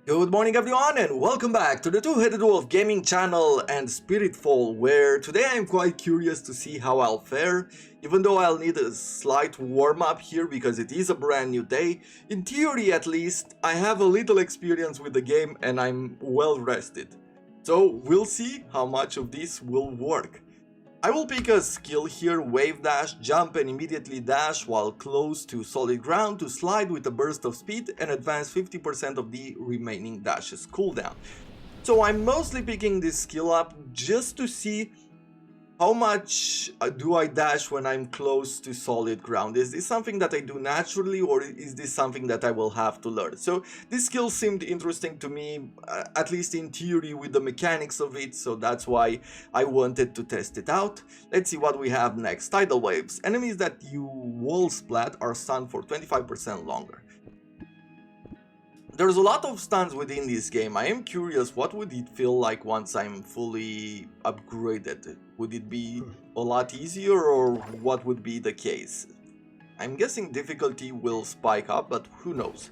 Good morning everyone and welcome back to the Two-Headed Wolf Gaming channel and Spiritfall, where today I'm quite curious to see how I'll fare, even though I'll need a slight warm-up here because it is a brand new day. In theory at least, I have a little experience with the game and I'm well rested. So we'll see how much of this will work. I will pick a skill here, wave dash, jump and immediately dash while close to solid ground to slide with a burst of speed and advance 50% of the remaining dash's cooldown. So I'm mostly picking this skill up just to see how much do I dash when I'm close to solid ground. Is this something that I do naturally or is this something that I will have to learn? So this skill seemed interesting to me, at least in theory with the mechanics of it, so that's why I wanted to test it out. Let's see what we have next. Tidal waves. Enemies that you wall splat are stunned for 25% longer. There's a lot of stuns within this game. I am curious, what would it feel like once I'm fully upgraded? Would it be a lot easier or what would be the case? I'm guessing difficulty will spike up, but who knows.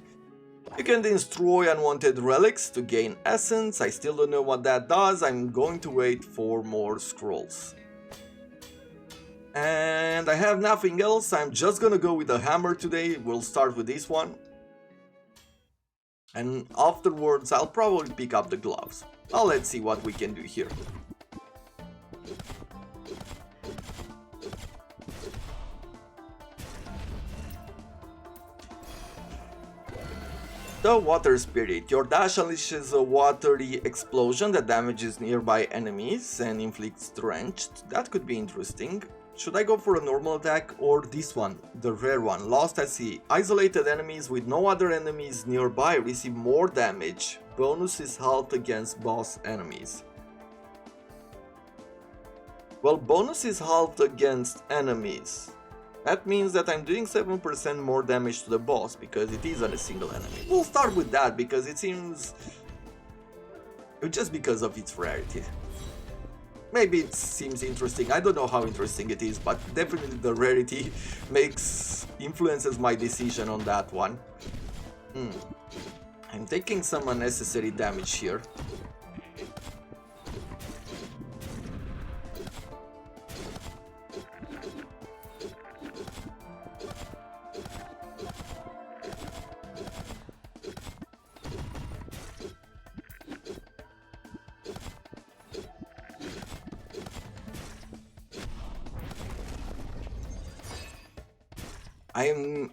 You can destroy unwanted relics to gain essence. I still don't know what that does. I'm going to wait for more scrolls. And I have nothing else. I'm just gonna go with the hammer today. We'll start with this one. And afterwards I'll probably pick up the gloves. Now let's see what we can do here. The Water Spirit. Your dash unleashes a watery explosion that damages nearby enemies and inflicts drenched. That could be interesting. Should I go for a normal attack or this one, the rare one, Lost at Sea? Isolated enemies with no other enemies nearby receive more damage. Bonus is halved against boss enemies. Well, bonus is halved against enemies. That means that I'm doing 7% more damage to the boss because it is on a single enemy. We'll start with that because it seems... just because of its rarity. Maybe it seems interesting. I don't know how interesting it is, but definitely the rarity influences my decision on that one. I'm taking some unnecessary damage here.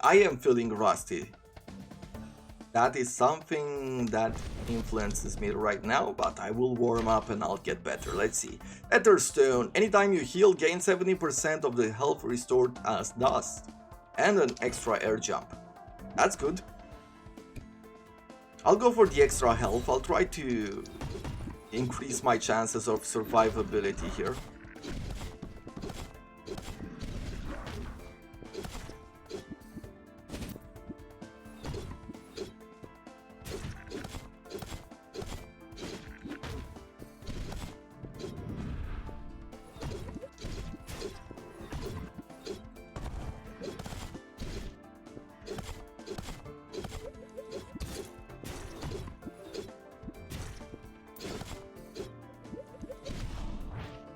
I am feeling rusty. That is something that influences me right now, but I will warm up and I'll get better. Let's see. Etherstone. Anytime you heal, gain 70% of the health restored as dust. And an extra air jump. That's good. I'll go for the extra health. I'll try to increase my chances of survivability here.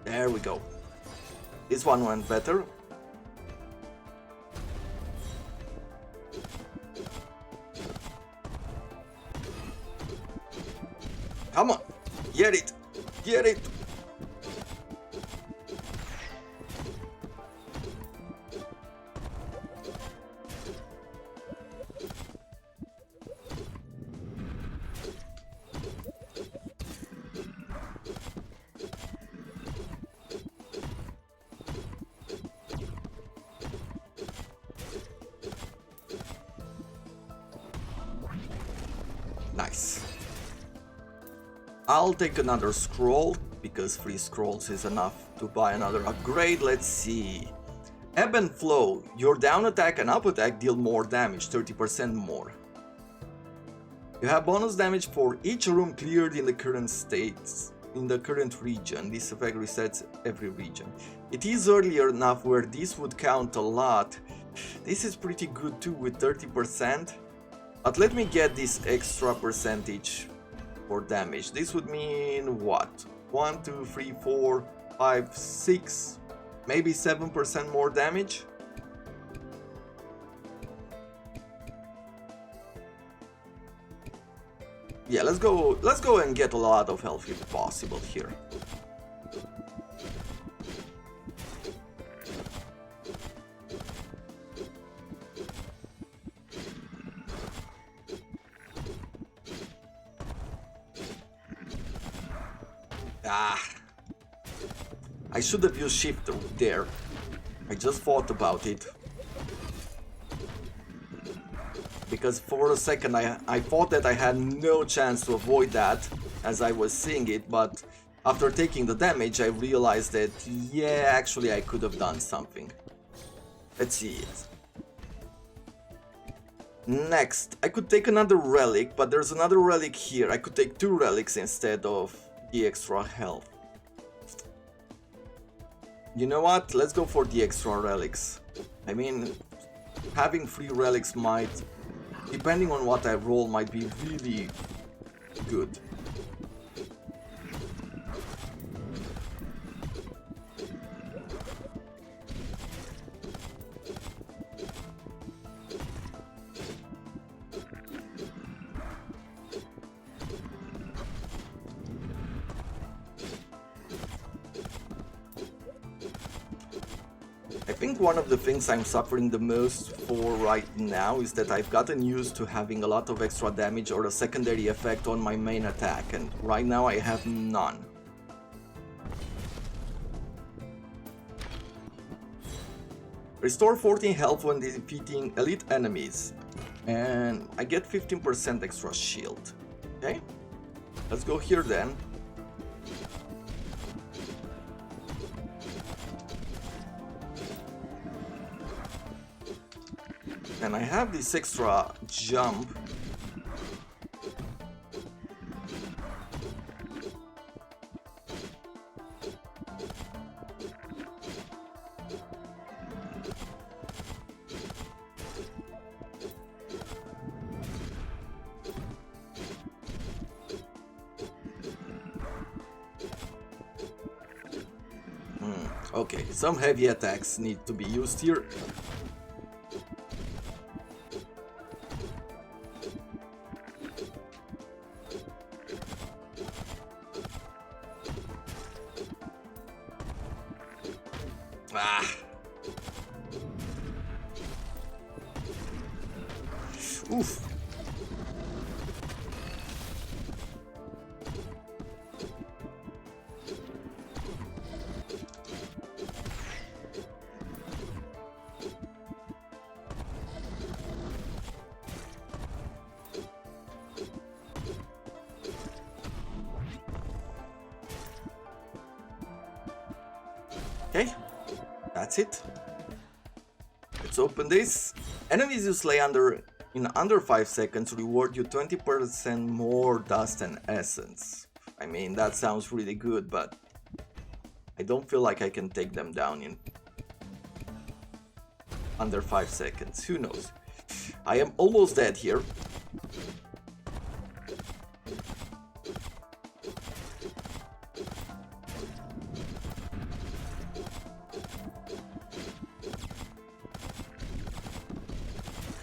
There we go. This one went better. Come on, get it, get it. Nice. I'll take another scroll because 3 scrolls is enough to buy another upgrade. Let's see. Ebb and Flow. Your down attack and up attack deal more damage, 30% more. You have bonus damage for each room cleared in the current states, in the current region. This effect resets every region. It is earlier enough where this would count a lot. This is pretty good too with 30%. But let me get this extra percentage for damage. This would mean what? 1, 2, 3, 4, 5, 6, maybe 7% more damage? Yeah, let's go and get a lot of health if possible here. I should have used shift there. I just thought about it. Because for a second I thought that I had no chance to avoid that as I was seeing it, but after taking the damage I realized that, yeah, actually I could have done something. Let's see it. Next, I could take another relic, but there's another relic here. I could take 2 relics instead of the extra health. You know what? Let's go for the extra relics. I mean, having 3 relics might, depending on what I roll, might be really good. I think one of the things I'm suffering the most for right now is that I've gotten used to having a lot of extra damage or a secondary effect on my main attack, and right now I have none. Restore 14 health when defeating elite enemies, and I get 15% extra shield. Okay, let's go here then. And I have this extra jump. Okay, some heavy attacks need to be used here. Oof. Okay, that's it. Let's open this. Enemies you slay in under 5 seconds reward you 20% more dust and essence. I mean, that sounds really good, but I don't feel like I can take them down in under 5 seconds. Who knows? I am almost dead here.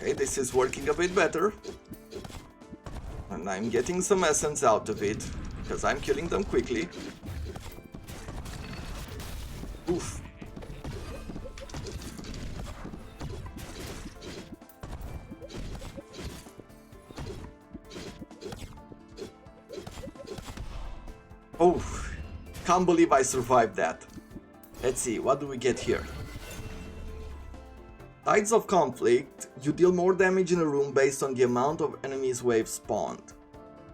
Okay, this is working a bit better. And I'm getting some essence out of it, because I'm killing them quickly. Oof. Oh, can't believe I survived that. Let's see, what do we get here? Tides of Conflict. You deal more damage in a room based on the amount of enemies wave spawned.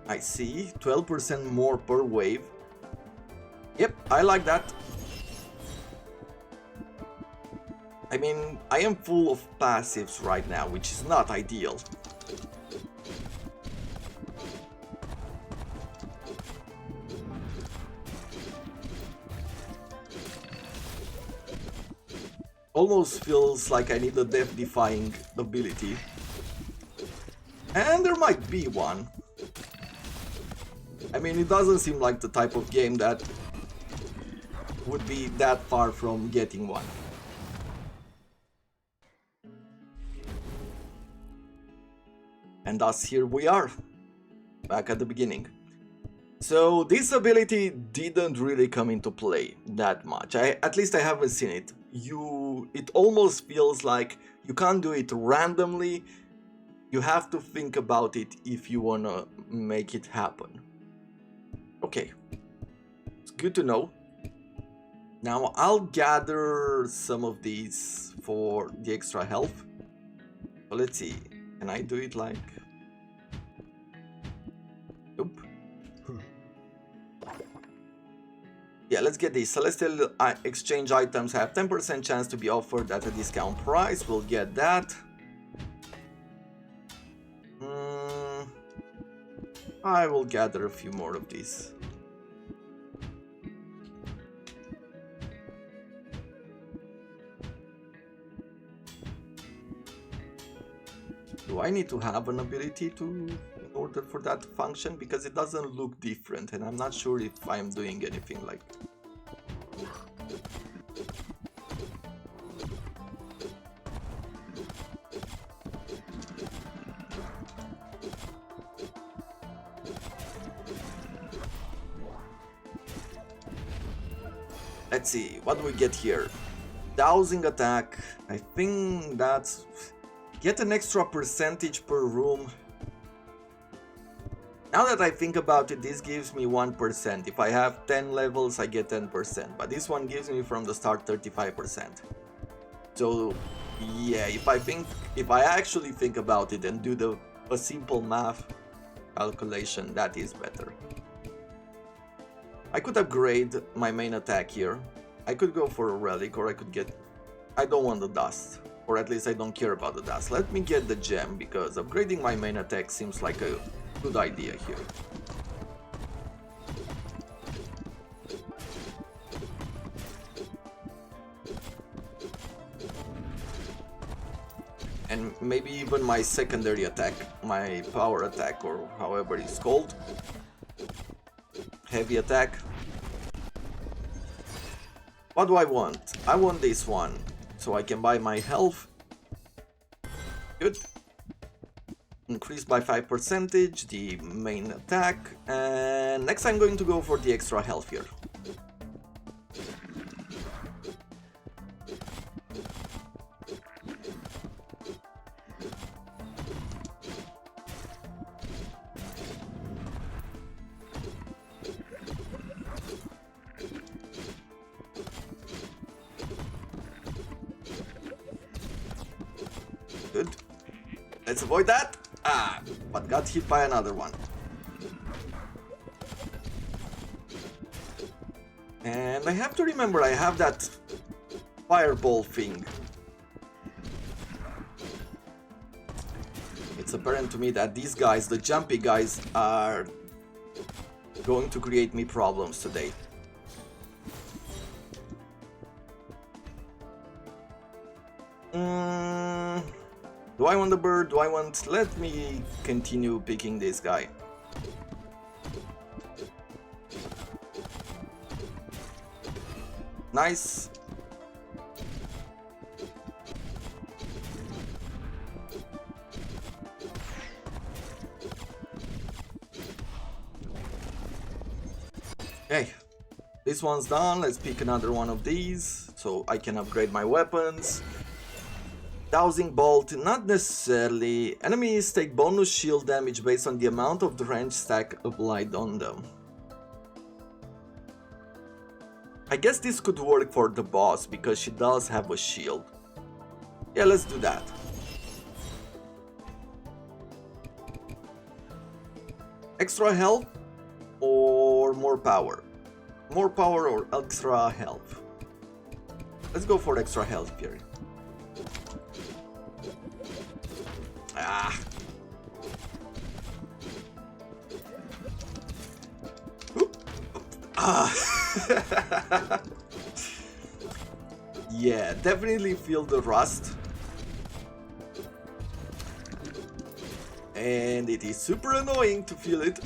I see, 12% more per wave. Yep, I like that. I mean, I am full of passives right now, which is not ideal. Almost feels like I need a death-defying ability. And there might be one. I mean, it doesn't seem like the type of game that would be that far from getting one. And thus here we are, back at the beginning. So this ability didn't really come into play that much. At least I haven't seen it. It almost feels like you can't do it randomly. You have to think about it if you wanna make it happen. Okay, it's good to know. Now I'll gather some of these for the extra health. So let's see, can I do it like... Nope. Yeah, let's get these. Celestial exchange items have 10% chance to be offered at a discount price. We'll get that. I will gather a few more of these. Do I need to have an ability in order for that to function? Because it doesn't look different, and I'm not sure if I'm doing anything like... Let's see, what do we get here? Dowsing attack. I think that's... Get an extra percentage per room. Now that I think about it, this gives me 1%. If I have 10 levels, I get 10%. But this one gives me from the start 35%. So, yeah, if I actually think about it and do a simple math calculation, that is better. I could upgrade my main attack here. I could go for a relic, or I could get... I don't want the dust. Or at least I don't care about the dust. Let me get the gem, because upgrading my main attack seems like a good idea here. And maybe even my secondary attack, my power attack, or however it's called. Heavy attack. What do I want? I want this one, so I can buy my health. Good. Increase by 5% the main attack, and next I'm going to go for the extra health here. Good. Let's avoid that. But got hit by another one. And I have to remember I have that fireball thing. It's apparent to me that these guys, the jumpy guys, are going to create me problems today. Do I want the bird? Do I want... Let me continue picking this guy. Nice. Okay. This one's done. Let's pick another one of these so I can upgrade my weapons. Dowsing Bolt, not necessarily. Enemies take bonus shield damage based on the amount of the range stack applied on them. I guess this could work for the boss because she does have a shield. Yeah, let's do that. Extra health or more power? More power or extra health? Let's go for extra health here. Yeah, definitely feel the rust. And it is super annoying to feel it.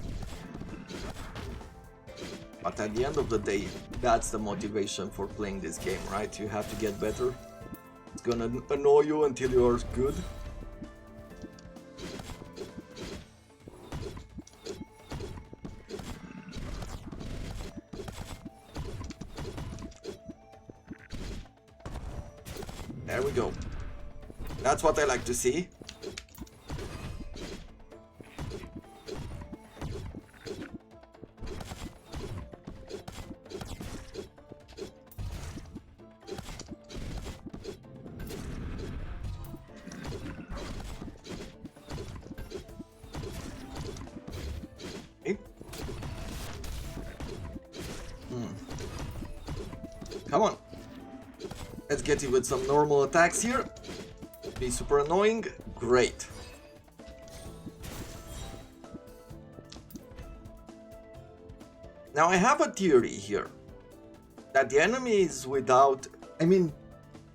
But at the end of the day, that's the motivation for playing this game, right? You have to get better. It's gonna annoy you until you're good. There we go. That's what I like to see. Come on. Let's get you with some normal attacks here. Be super annoying. Great. Now I have a theory here. That the enemies without... I mean,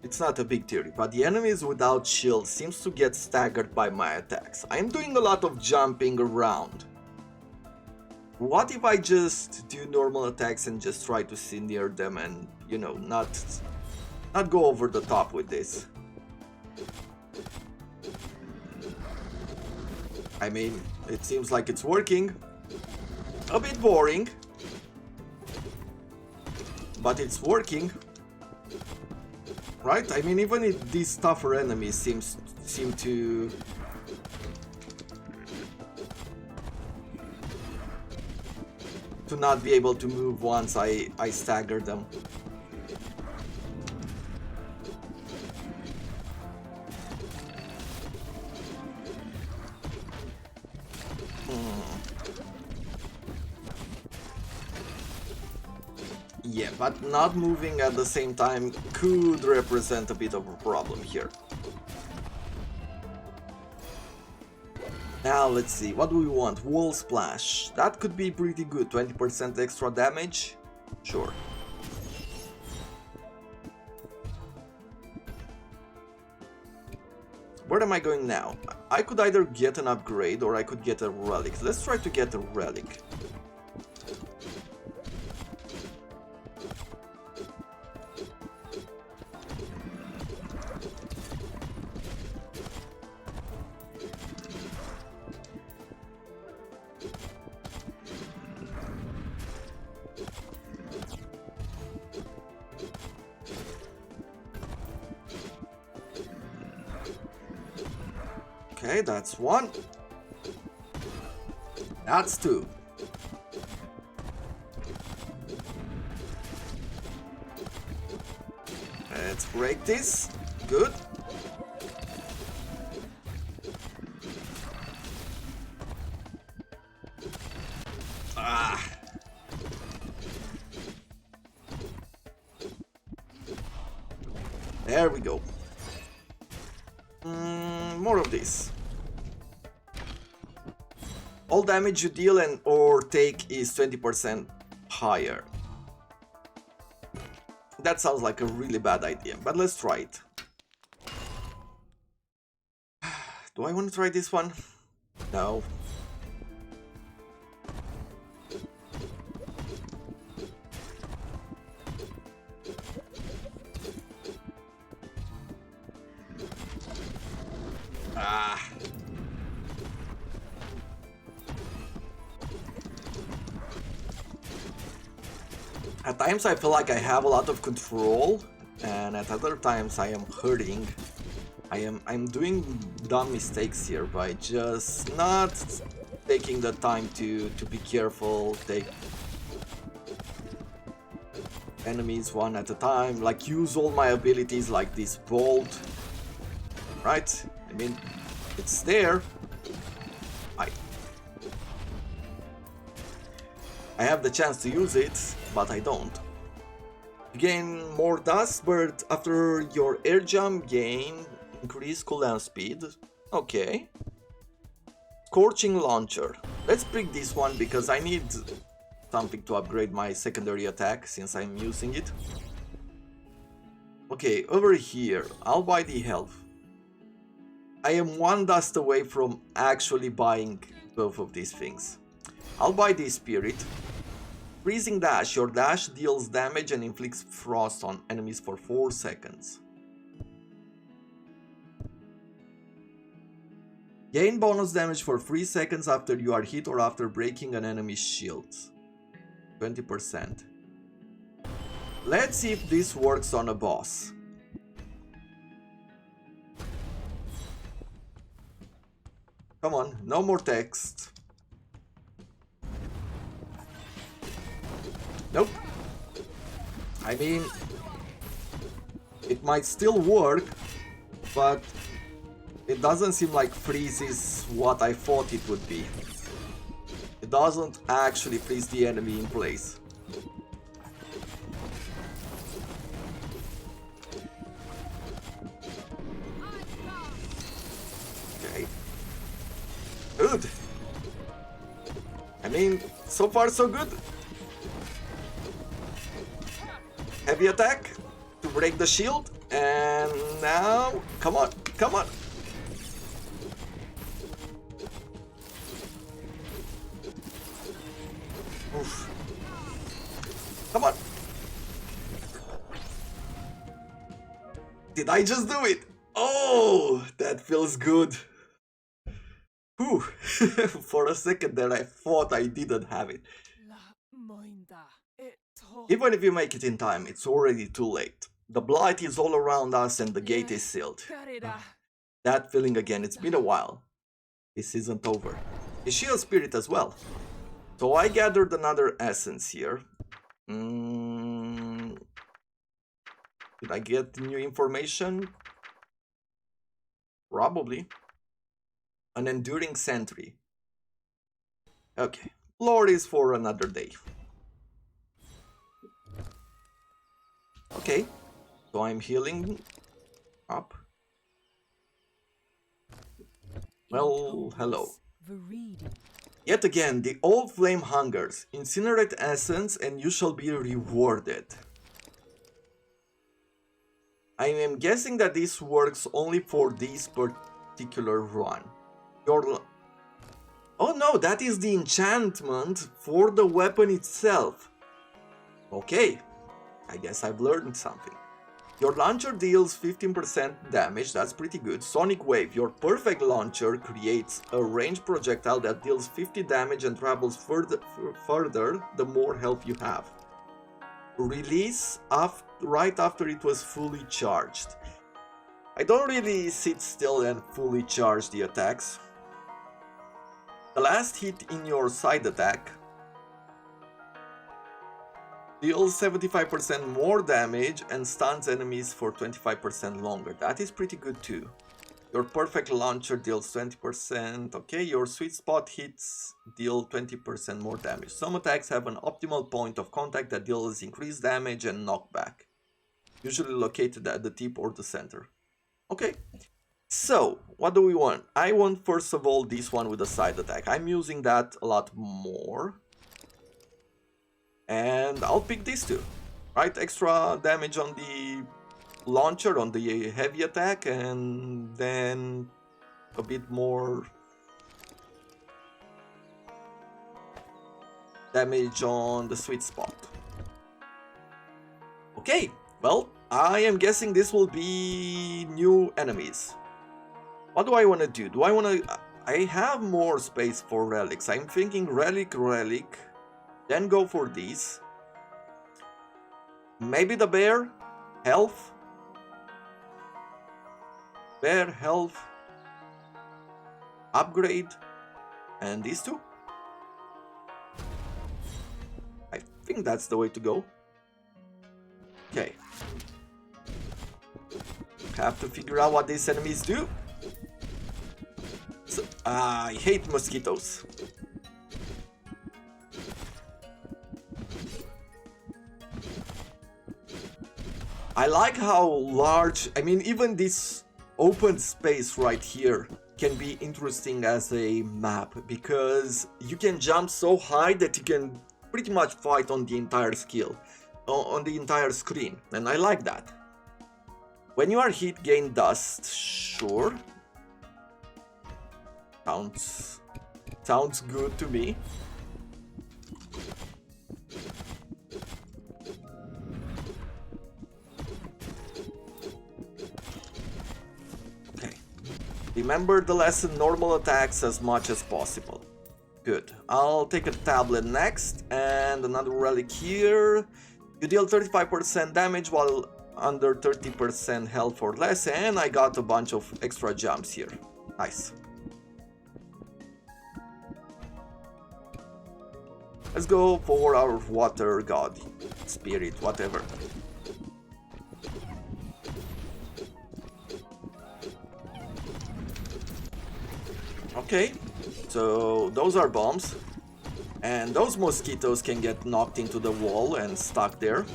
it's not a big theory, but the enemies without shield seems to get staggered by my attacks. I'm doing a lot of jumping around. What if I just do normal attacks and just try to sit near them and, you know, not go over the top with this? I mean, it seems like it's working. A bit boring, but it's working, right? I mean, even if these tougher enemies seem to not be able to move once I stagger them. Yeah, but not moving at the same time could represent a bit of a problem here. Now let's see, what do we want? Wall Splash. That could be pretty good. 20% extra damage? Sure. Where am I going now? I could either get an upgrade or I could get a relic. Let's try to get a relic. Okay, that's one. That's two. Let's break this. Good. Ah. There we go. More of this. All damage you deal and or take is 20% higher. That sounds like a really bad idea, but let's try it. Do I want to try this one? No. Ah. At times I feel like I have a lot of control, and at other times I am hurting. I'm doing dumb mistakes here by just not taking the time to be careful, take enemies one at a time, like use all my abilities like this bolt, right? I mean, it's there. I have the chance to use it, but I don't. You gain more dust, but after your air jump gain increased cooldown speed. Okay. Scorching launcher. Let's pick this one because I need something to upgrade my secondary attack since I'm using it. Okay, over here, I'll buy the health. I am one dust away from actually buying both of these things. I'll buy the spirit. Freezing dash. Your dash deals damage and inflicts frost on enemies for 4 seconds. Gain bonus damage for 3 seconds after you are hit or after breaking an enemy's shield. 20%. Let's see if this works on a boss. Come on, no more text. Nope. I mean, it might still work, but it doesn't seem like freeze is what I thought it would be. It doesn't actually freeze the enemy in place. Okay. Good. I mean, so far so good. Heavy attack to break the shield, and now, come on, come on. Oof. Come on. Did I just do it? Oh, that feels good. Whew. For a second there I thought I didn't have it. Even if you make it in time, it's already too late. The blight is all around us and the gate is sealed. That feeling again, it's been a while. This isn't over. Is she a spirit as well? So I gathered another essence here. Did I get new information? Probably. An enduring sentry. Okay, lore is for another day. Okay, so I'm healing up. Well, hello. Yet again, the old flame hungers. Incinerate essence and you shall be rewarded. I am guessing that this works only for this particular run. Oh no, that is the enchantment for the weapon itself. Okay, I guess I've learned something. Your launcher deals 15% damage, that's pretty good. Sonic Wave, your perfect launcher creates a ranged projectile that deals 50 damage and travels further the more health you have. Release right after it was fully charged. I don't really sit still and fully charge the attacks. The last hit in your side attack deals 75% more damage and stuns enemies for 25% longer. That is pretty good too. Your perfect launcher deals 20%. Okay, your sweet spot hits deal 20% more damage. Some attacks have an optimal point of contact that deals increased damage and knockback, usually located at the tip or the center. Okay, so what do we want? I want first of all this one with a side attack. I'm using that a lot more. And I'll pick these two, right? Extra damage on the launcher, on the heavy attack, and then a bit more damage on the sweet spot. Okay, well, I am guessing this will be new enemies. What do I want to do? I have more space for relics. I'm thinking relic, then go for these. Maybe the bear, health. Bear, health, upgrade, and these two. I think that's the way to go. Okay. Have to figure out what these enemies do. So, I hate mosquitoes. I like how large, I mean, even this open space right here can be interesting as a map, because you can jump so high that you can pretty much fight on the entire on the entire screen, and I like that. When you are hit, gain dust, sure. Sounds good to me. Remember the lesson, normal attacks as much as possible. Good. I'll take a tablet next, and another relic here. You deal 35% damage while under 30% health or less, and I got a bunch of extra jumps here. Nice. Let's go for our water god, spirit, whatever. Okay, so those are bombs, and those mosquitoes can get knocked into the wall and stuck there.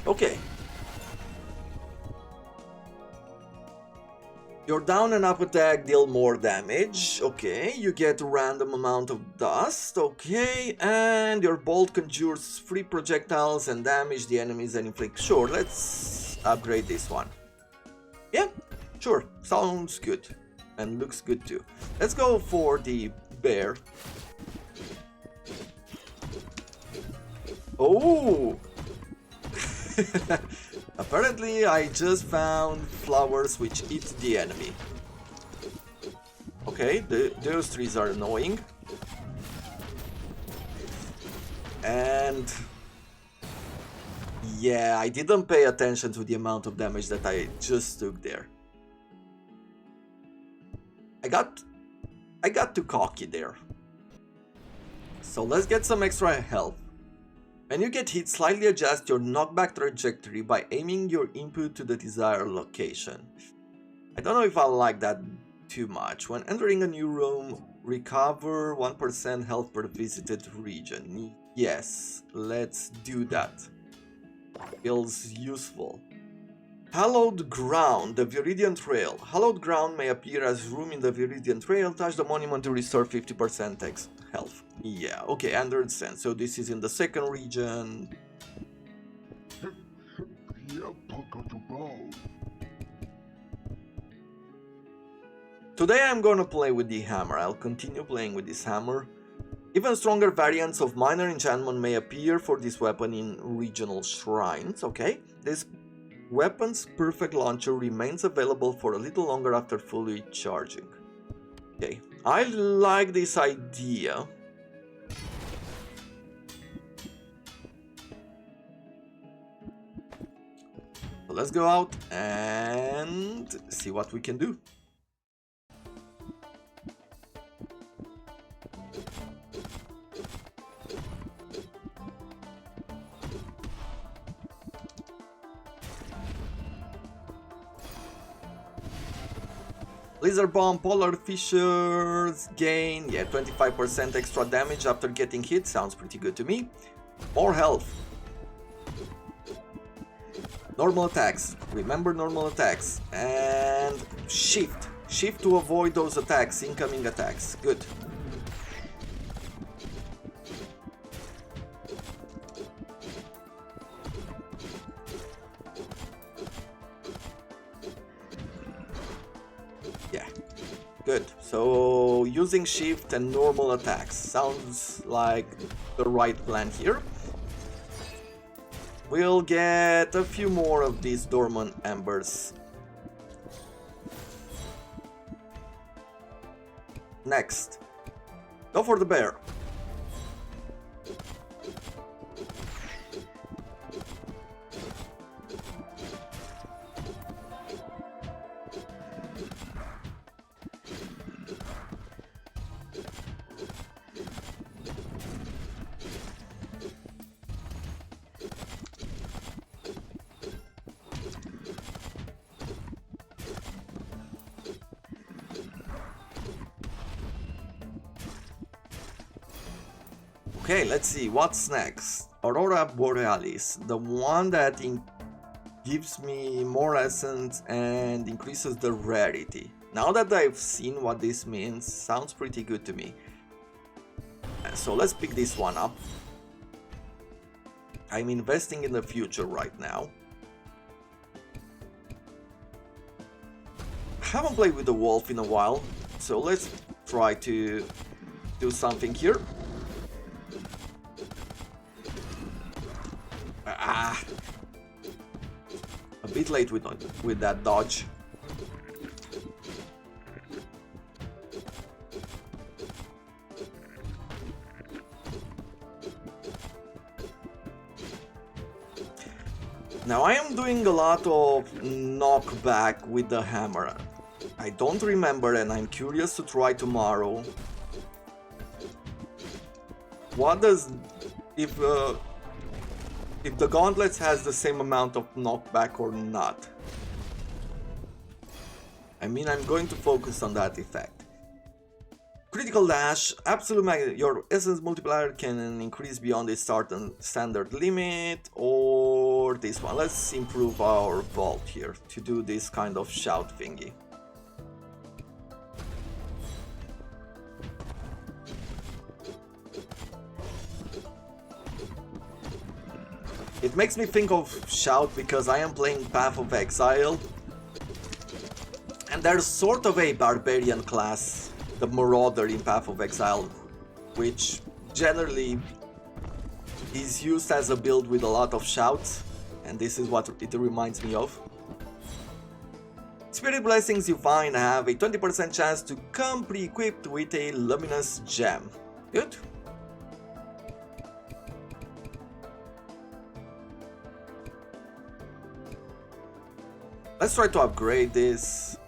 Okay. Your down and up attack deal more damage. Okay, you get a random amount of dust. Okay, and your bolt conjures free projectiles and damage the enemies and inflict. Sure, let's upgrade this one. Yeah, sure, sounds good and looks good too. Let's go for the bear. Oh! Apparently, I just found flowers which eat the enemy. Okay, those trees are annoying. And yeah, I didn't pay attention to the amount of damage that I just took there. I got too cocky there. So let's get some extra health. When you get hit, slightly adjust your knockback trajectory by aiming your input to the desired location. I don't know if I like that too much. When entering a new room, recover 1% health per visited region. Yes, let's do that. Feels useful. Hallowed Ground, the Viridian Trail. Hallowed Ground may appear as room in the Viridian Trail. Touch the monument to restore 50% health. Yeah, okay, I understand. So this is in the second region. Today I'm gonna play with the hammer. I'll continue playing with this hammer. Even stronger variants of minor enchantment may appear for this weapon in regional shrines, okay? This weapon's perfect launcher remains available for a little longer after fully charging. Okay, I like this idea. So let's go out and see what we can do. Lizard Bomb, Polar Fissures, gain, yeah, 25% extra damage after getting hit, sounds pretty good to me. More health. Normal attacks, remember normal attacks. And shift. Shift to avoid those attacks, incoming attacks, good. Yeah, good. So using shift and normal attacks sounds like the right plan here. We'll get a few more of these dormant embers. Next, go for the bear. Okay, let's see, what's next? Aurora Borealis, the one that gives me more essence and increases the rarity. Now that I've seen what this means, sounds pretty good to me. So let's pick this one up. I'm investing in the future right now. I haven't played with the wolf in a while, so let's try to do something here. Ah, a bit late with that dodge. Now I am doing a lot of knockback with the hammer. I don't remember and I'm curious to try tomorrow. What does... if the gauntlets has the same amount of knockback or not? I mean, I'm going to focus on that effect. Critical dash, absolute your essence multiplier can increase beyond the standard limit, or this one. Let's improve our vault here to do this kind of shout thingy. It makes me think of shout because I am playing Path of Exile, and there's sort of a barbarian class, the Marauder in Path of Exile, which generally is used as a build with a lot of shouts, and this is what it reminds me of. Spirit blessings you find have a 20% chance to come pre-equipped with a luminous gem. Good. Let's try to upgrade this.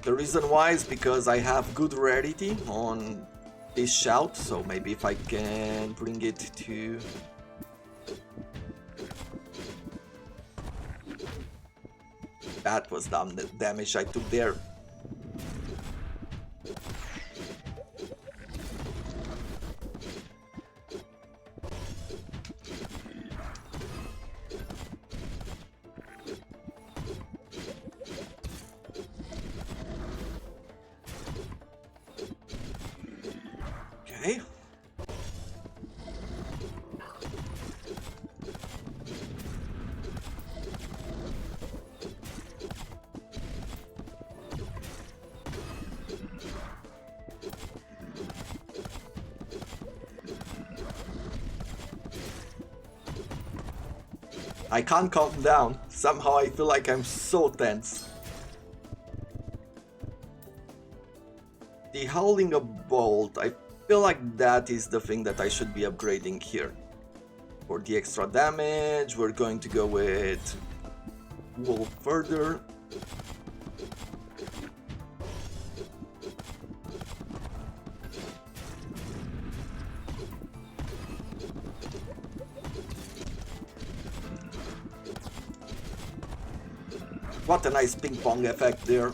The reason why is because I have good rarity on this shout, so maybe if I can bring it to... That was dumb, the damage I took there. Okay. I can't calm down. Somehow I feel like I'm so tense. The Howling a Bolt, I feel like that is the thing that I should be upgrading here. For the extra damage, we're going to go with Wolf further. What a nice ping pong effect there.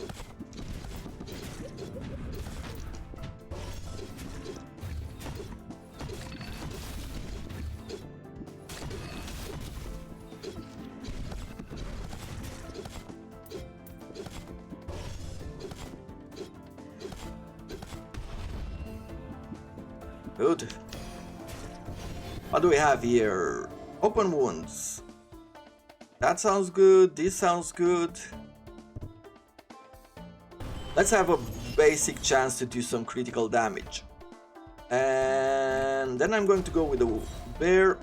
Good. What do we have here? Open wounds. That sounds good. This sounds good. Let's have a basic chance to do some critical damage. And then I'm going to go with the bear.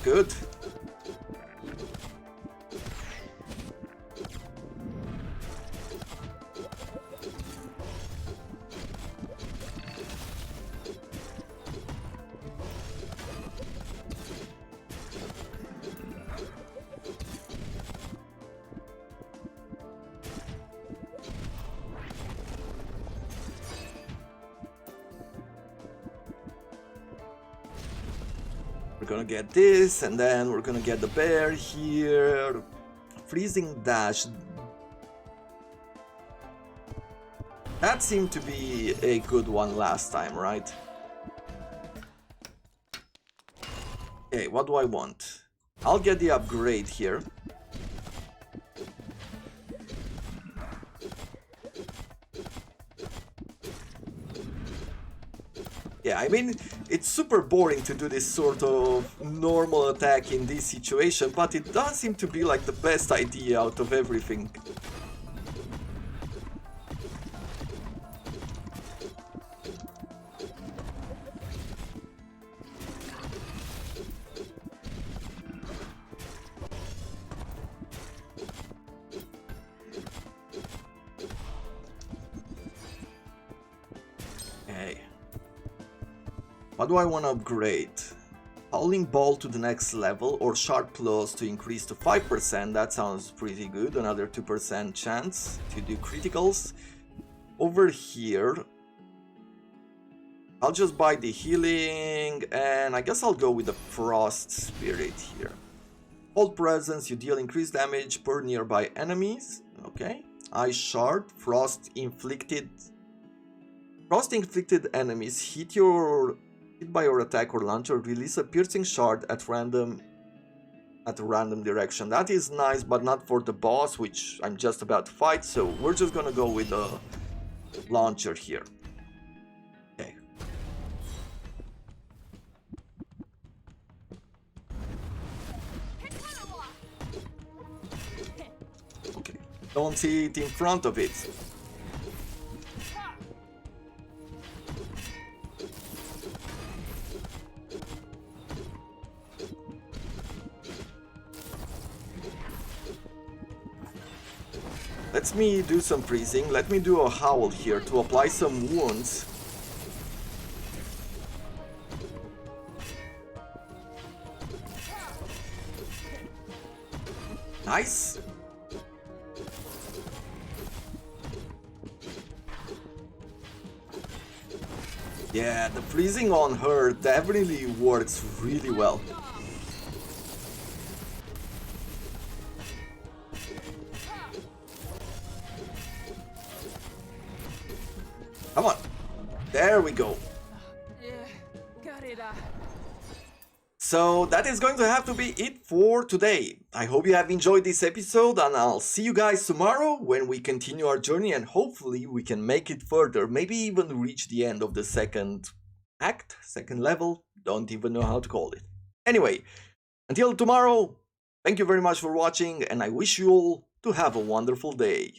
Good. We're gonna get this, and then we're gonna get the bear here. Freezing dash. That seemed to be a good one last time, right? Okay, what do I want? I'll get the upgrade here. Yeah, I mean, it's super boring to do this sort of normal attack in this situation, but it does seem to be like the best idea out of everything. Okay. What do I want to upgrade? Howling Ball to the next level or Sharp Plus to increase to 5%, that sounds pretty good, another 2% chance to do criticals. Over here, I'll just buy the healing and I guess I'll go with the Frost Spirit here. Hold Presence, you deal increased damage per nearby enemies, okay. Ice Shard, Frost inflicted enemies hit by your attack or launcher, release a piercing shard at a random direction. That is nice, but not for the boss, which I'm just about to fight, so we're just gonna go with the launcher here. Okay. Okay. Don't see it in front of it. Let me do some freezing. Let me do a howl here to apply some wounds. Nice. Yeah, the freezing on her definitely works really well. Come on. There we go. So that is going to have to be it for today. I hope you have enjoyed this episode and I'll see you guys tomorrow when we continue our journey and hopefully we can make it further, maybe even reach the end of the second act, second level, don't even know how to call it. Anyway, until tomorrow, thank you very much for watching and I wish you all to have a wonderful day.